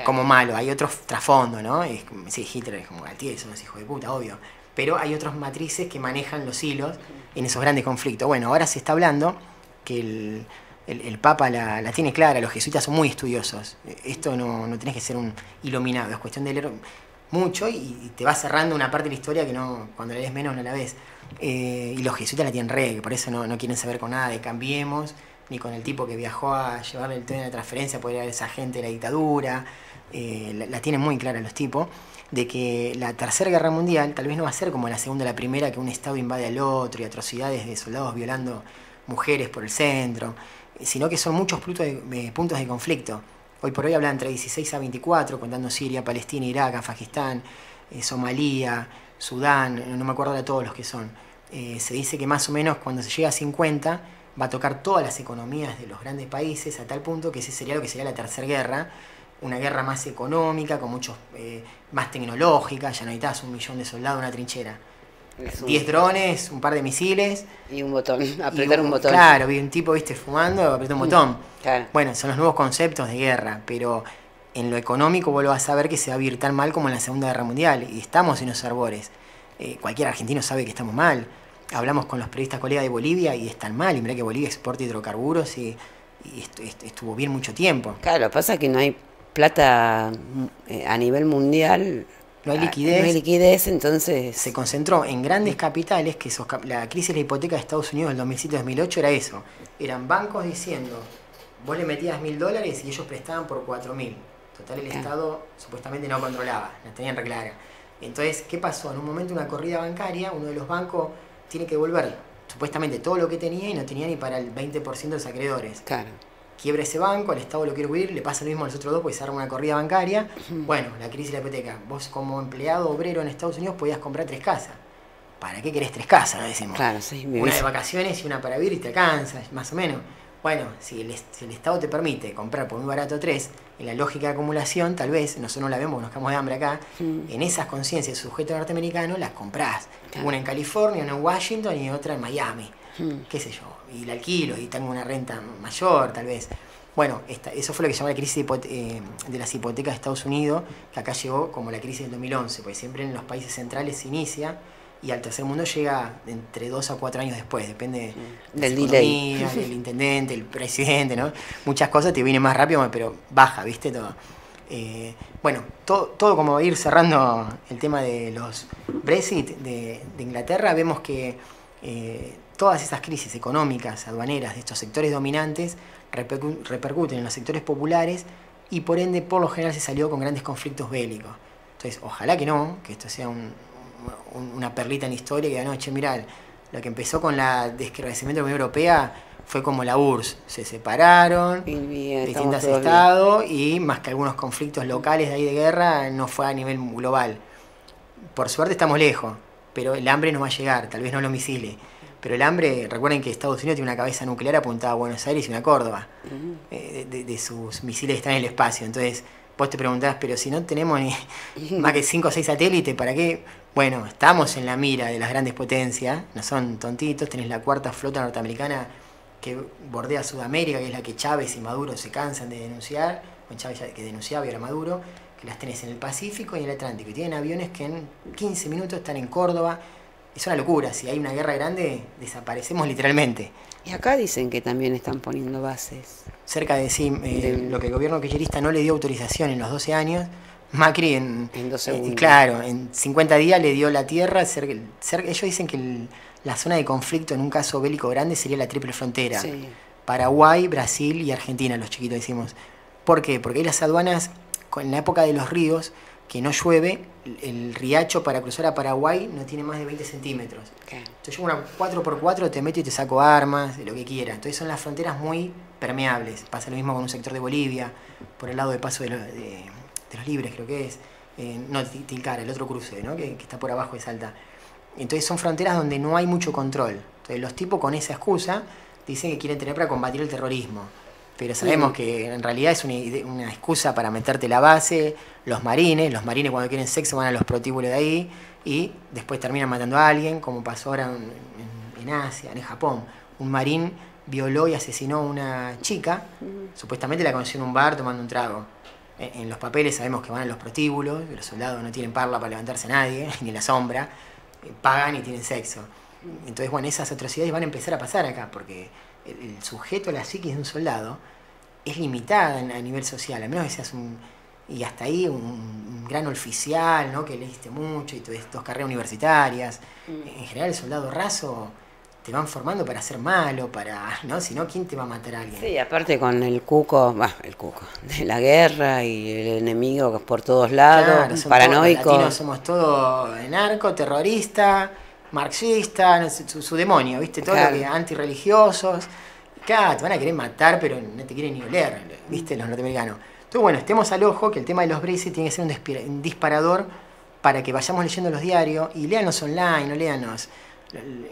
como malo, hay otros trasfondos, ¿no? Sí, Hitler es como Galtier, son los hijos de puta, obvio, pero hay otras matrices que manejan los hilos en esos grandes conflictos. Bueno, ahora se está hablando que el Papa la tiene clara, los jesuitas son muy estudiosos, esto no tenés que ser un iluminado, es cuestión de leer mucho y te va cerrando una parte de la historia que no, cuando la lees menos no la ves. Y los jesuitas la tienen re, por eso no quieren saber con nada de Cambiemos, ni con el tipo que viajó a llevarle el tren de transferencia para ir a esa gente de la dictadura. La tienen muy clara los tipos, de que la Tercera Guerra Mundial tal vez no va a ser como la Segunda o la Primera, que un Estado invade al otro y atrocidades de soldados violando mujeres por el centro, sino que son muchos puntos de conflicto. Hoy por hoy hablan entre 16 a 24, contando Siria, Palestina, Irak, Afganistán, Somalia, Sudán, no me acuerdo de todos los que son. Se dice que más o menos cuando se llega a 50 va a tocar todas las economías de los grandes países, a tal punto que ese sería lo que sería la Tercera Guerra, una guerra más económica, con muchos más tecnológica, ya no necesitas 1 millón de soldados en una trinchera. 10 drones, un par de misiles. Y un botón, apretar un botón. Claro, vi un tipo, viste, fumando, apretó un botón. Claro. Bueno, son los nuevos conceptos de guerra, pero en lo económico vos lo vas a ver que se va a vivir tan mal como en la Segunda Guerra Mundial, y estamos en los arbores. Cualquier argentino sabe que estamos mal. Hablamos con los periodistas colegas de Bolivia y están mal, y mirá que Bolivia exporta hidrocarburos y estuvo bien mucho tiempo. Claro, pasa que no hay plata a nivel mundial. No hay liquidez. No hay liquidez, entonces... Se concentró en grandes capitales, que la crisis de la hipoteca de Estados Unidos del 2007-2008 era eso. Eran bancos diciendo, vos le metías $1.000 y ellos prestaban por 4.000. Total, el Estado supuestamente no controlaba, la tenían re clara. Entonces, ¿qué pasó? En un momento una corrida bancaria, uno de los bancos tiene que devolver supuestamente todo lo que tenía y no tenía ni para el 20% de los acreedores. Claro. Quiebra ese banco, el Estado lo quiere cubrir, le pasa lo mismo a los otros dos porque se arma una corrida bancaria. Bueno, la crisis de la hipoteca. Vos como empleado obrero en Estados Unidos podías comprar 3 casas. ¿Para qué querés 3 casas? No decimos. Claro, sí, una de vacaciones y una para vivir y te alcanza, más o menos. Bueno, si el Estado te permite comprar por muy barato 3, en la lógica de acumulación, tal vez, nosotros no la vemos, nos quedamos de hambre acá, en esas conciencias de sujeto norteamericano las comprás. Claro. Una en California, una en Washington y otra en Miami. Qué sé yo, y la alquilo y tengo una renta mayor tal vez. Bueno, eso fue lo que se llama la crisis de las hipotecas de Estados Unidos, que acá llegó como la crisis del 2011, porque siempre en los países centrales se inicia y al tercer mundo llega entre 2 a 4 años después, depende del economía, del intendente, el presidente, ¿no? Muchas cosas te vienen más rápido, pero baja, ¿viste? Todo. Bueno, todo como ir cerrando el tema de los Brexit de Inglaterra, vemos que todas esas crisis económicas, aduaneras de estos sectores dominantes repercuten en los sectores populares y por ende por lo general se salió con grandes conflictos bélicos. Entonces, ojalá que no, que esto sea una perlita en la historia que anoche, mirá, lo que empezó con el descrecimiento de la Unión Europea fue como la URSS, se separaron, distintos estados y más que algunos conflictos locales de ahí de guerra, no fue a nivel global. Por suerte estamos lejos, pero el hambre no va a llegar, tal vez no los misiles. Pero el hambre, recuerden que Estados Unidos tiene una cabeza nuclear apuntada a Buenos Aires y una Córdoba, de sus misiles que están en el espacio. Entonces, vos te preguntás, pero si no tenemos ni más que 5 o 6 satélites, ¿para qué? Bueno, estamos en la mira de las grandes potencias, no son tontitos, tenés la 4ª flota norteamericana que bordea Sudamérica, que es la que Chávez y Maduro se cansan de denunciar, con Chávez que denunciaba y era Maduro, que las tenés en el Pacífico y en el Atlántico, y tienen aviones que en 15 minutos están en Córdoba. Es una locura, si hay una guerra grande, desaparecemos literalmente. Y acá dicen que también están poniendo bases. Cerca de lo que el gobierno kirchnerista no le dio autorización en los 12 años, Macri en 2 segundos. Claro, en 50 días le dio la tierra. Ellos dicen que la zona de conflicto en un caso bélico grande sería la triple frontera. Sí. Paraguay, Brasil y Argentina, los chiquitos decimos. ¿Por qué? Porque ahí las aduanas, en la época de los ríos, que no llueve, el riacho para cruzar a Paraguay no tiene más de 20 centímetros. Okay. Entonces yo una 4x4 te meto y te saco armas, de lo que quiera. Entonces son las fronteras muy permeables. Pasa lo mismo con un sector de Bolivia, por el lado de paso de los Libres creo que es. No, Tilcara, el otro cruce, ¿no? que está por abajo de Salta. Entonces son fronteras donde no hay mucho control. Entonces los tipos con esa excusa dicen que quieren tener para combatir el terrorismo. Pero sabemos que en realidad es una excusa para meterte la base, los marines cuando quieren sexo van a los prostíbulos de ahí y después terminan matando a alguien, como pasó ahora en Asia, en Japón. Un marín violó y asesinó a una chica, supuestamente la conoció en un bar tomando un trago. En los papeles sabemos que van a los prostíbulos, los soldados no tienen parla para levantarse a nadie, ni la sombra, pagan y tienen sexo. Entonces, bueno, esas atrocidades van a empezar a pasar acá, porque el sujeto, la psiquis de un soldado, es limitada a nivel social, a menos que seas y hasta ahí un gran oficial, ¿no? Que leíste mucho y tuviste 2 carreras universitarias. En general el soldado raso te van formando para ser malo, ¿no? Si no, ¿quién te va a matar a alguien? Sí, aparte con el cuco de la guerra y el enemigo por todos lados, claro, paranoico. Todos, latinos somos todos narco, terrorista, marxista, no sé, su demonio, ¿viste? Todo claro. Lo que antirreligiosos. Claro, te van a querer matar, pero no te quieren ni oler, ¿viste? Los norteamericanos. Entonces, bueno, estemos al ojo que el tema de los Brexit tiene que ser un disparador para que vayamos leyendo los diarios y léanos online, no léanos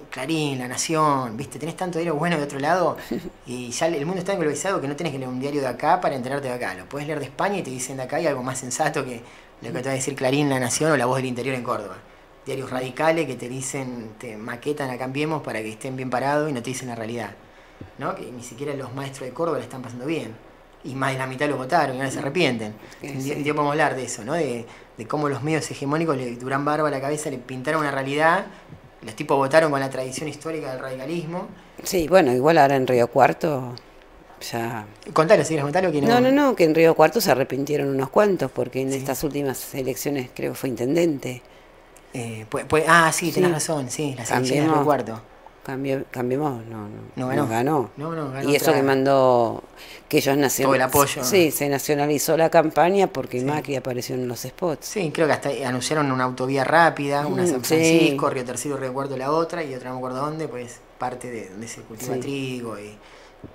Clarín, La Nación, ¿viste? Tenés tanto diario bueno de otro lado y ya el mundo está globalizado que no tenés que leer un diario de acá para enterarte de acá. Lo puedes leer de España y te dicen de acá hay algo más sensato que lo que te va a decir Clarín, La Nación o La Voz del Interior en Córdoba. Diarios radicales que te dicen, te maquetan a Cambiemos para que estén bien parados y no te dicen la realidad, ¿no? Que ni siquiera los maestros de Córdoba la están pasando bien. Y más de la mitad lo votaron y ahora se arrepienten. Sí. Un día podemos hablar de eso, ¿no? De cómo los medios hegemónicos, Durán Barba a la cabeza, le pintaron una realidad. Los tipos votaron con la tradición histórica del radicalismo. Sí, bueno, igual ahora en Río Cuarto ya... Contalo, si quieres contarlo. Que No, que en Río Cuarto se arrepintieron unos cuantos, porque en estas últimas elecciones creo que fue intendente. Sí, tenés razón, sí, las elecciones de Río Cuarto. Cambiemos, no ganó. Y eso otra... que mandó, que ellos todo el apoyo. Sí, se nacionalizó la campaña porque Macri apareció en los spots. Sí, creo que hasta anunciaron una autovía rápida, una San Francisco, Río Tercero, Río Cuarto la otra, y otra no me acuerdo dónde, pues parte de donde se cultiva trigo y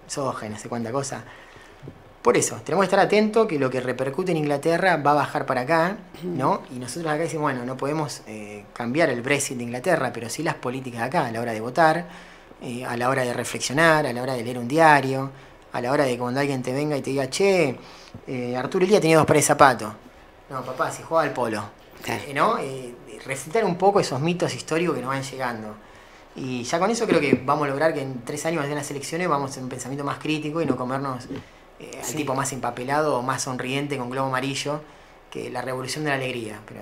soja y no sé cuánta cosa. Por eso, tenemos que estar atentos que lo que repercute en Inglaterra va a bajar para acá, ¿no? Y nosotros acá decimos, bueno, no podemos cambiar el Brexit de Inglaterra, pero sí las políticas de acá, a la hora de votar, a la hora de reflexionar, a la hora de leer un diario, a la hora de cuando alguien te venga y te diga, che, Arturo Illia tenía 2 pares de zapatos. No, papá, si juega al polo. ¿No? Refutar un poco esos mitos históricos que nos van llegando. Y ya con eso creo que vamos a lograr que en 3 años de las elecciones vamos a tener un pensamiento más crítico y no comernos... al tipo más empapelado o más sonriente con globo amarillo que la revolución de la alegría. Pero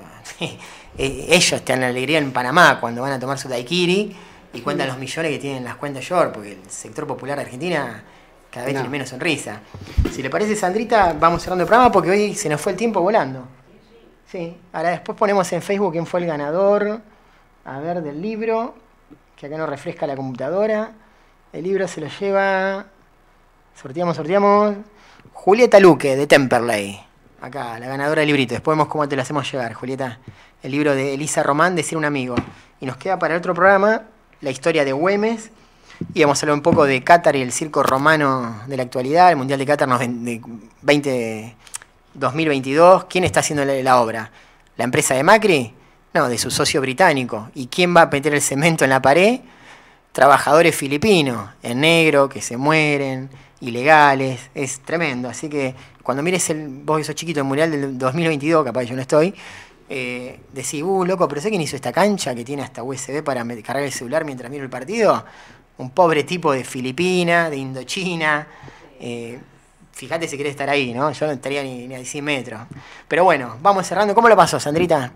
ellos están en la alegría en Panamá cuando van a tomar su daiquiri y cuentan los millones que tienen en las cuentas York, porque el sector popular de Argentina cada vez tiene menos sonrisa. Si le parece, Sandrita, vamos cerrando el programa porque hoy se nos fue el tiempo volando. Sí, ahora después ponemos en Facebook quién fue el ganador, a ver, del libro, que acá nos refresca la computadora. El libro se lo lleva... Sorteamos. Julieta Luque, de Temperley. Acá, la ganadora del librito. Después vemos cómo te lo hacemos llegar, Julieta. El libro de Elisa Román, Decir un amigo. Y nos queda para el otro programa la historia de Güemes. Y vamos a hablar un poco de Qatar y el circo romano de la actualidad. El Mundial de Qatar de 2022. ¿Quién está haciendo la obra? ¿La empresa de Macri? No, de su socio británico. ¿Y quién va a meter el cemento en la pared? Trabajadores filipinos, en negro, que se mueren... ilegales, es tremendo. Así que cuando mires vos que sos chiquito, el Mundial del 2022, capaz yo no estoy, decís, loco, pero ¿sé quién hizo esta cancha que tiene hasta USB para cargar el celular mientras miro el partido? Un pobre tipo de Filipinas, de Indochina. Fíjate si querés estar ahí, ¿no? Yo no estaría ni a 100 metros. Pero bueno, vamos cerrando. ¿Cómo lo pasó, Sandrita?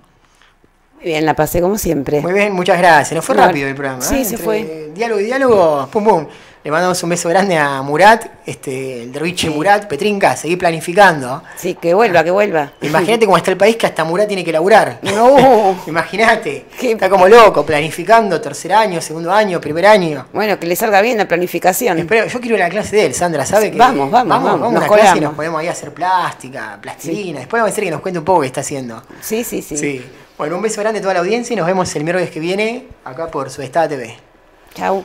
Muy bien, la pasé como siempre. Muy bien, muchas gracias. Nos fue No, rápido el programa. sí, se Entre fue. diálogo y diálogo, pum pum. Le mandamos un beso grande a Murat, el derviche Sí. Murat, Petrinca, seguí planificando. Sí, que vuelva, que vuelva. Imagínate cómo está el país que hasta Murat tiene que laburar. No. Imagínate. Qué- Está como loco, planificando tercer año, segundo año, primer año. Bueno, que le salga bien la planificación. Espero, yo quiero ir a la clase de él, Sandra, ¿sabe? Que Vamos, vamos a nos una clase y colamos. nos podemos ahí a hacer plástica, plastilina. Después vamos a decir que nos cuente un poco qué está haciendo. Sí, sí, sí. Sí. Bueno, un beso grande a toda la audiencia y nos vemos el miércoles que viene acá por Sudestada TV. Chau.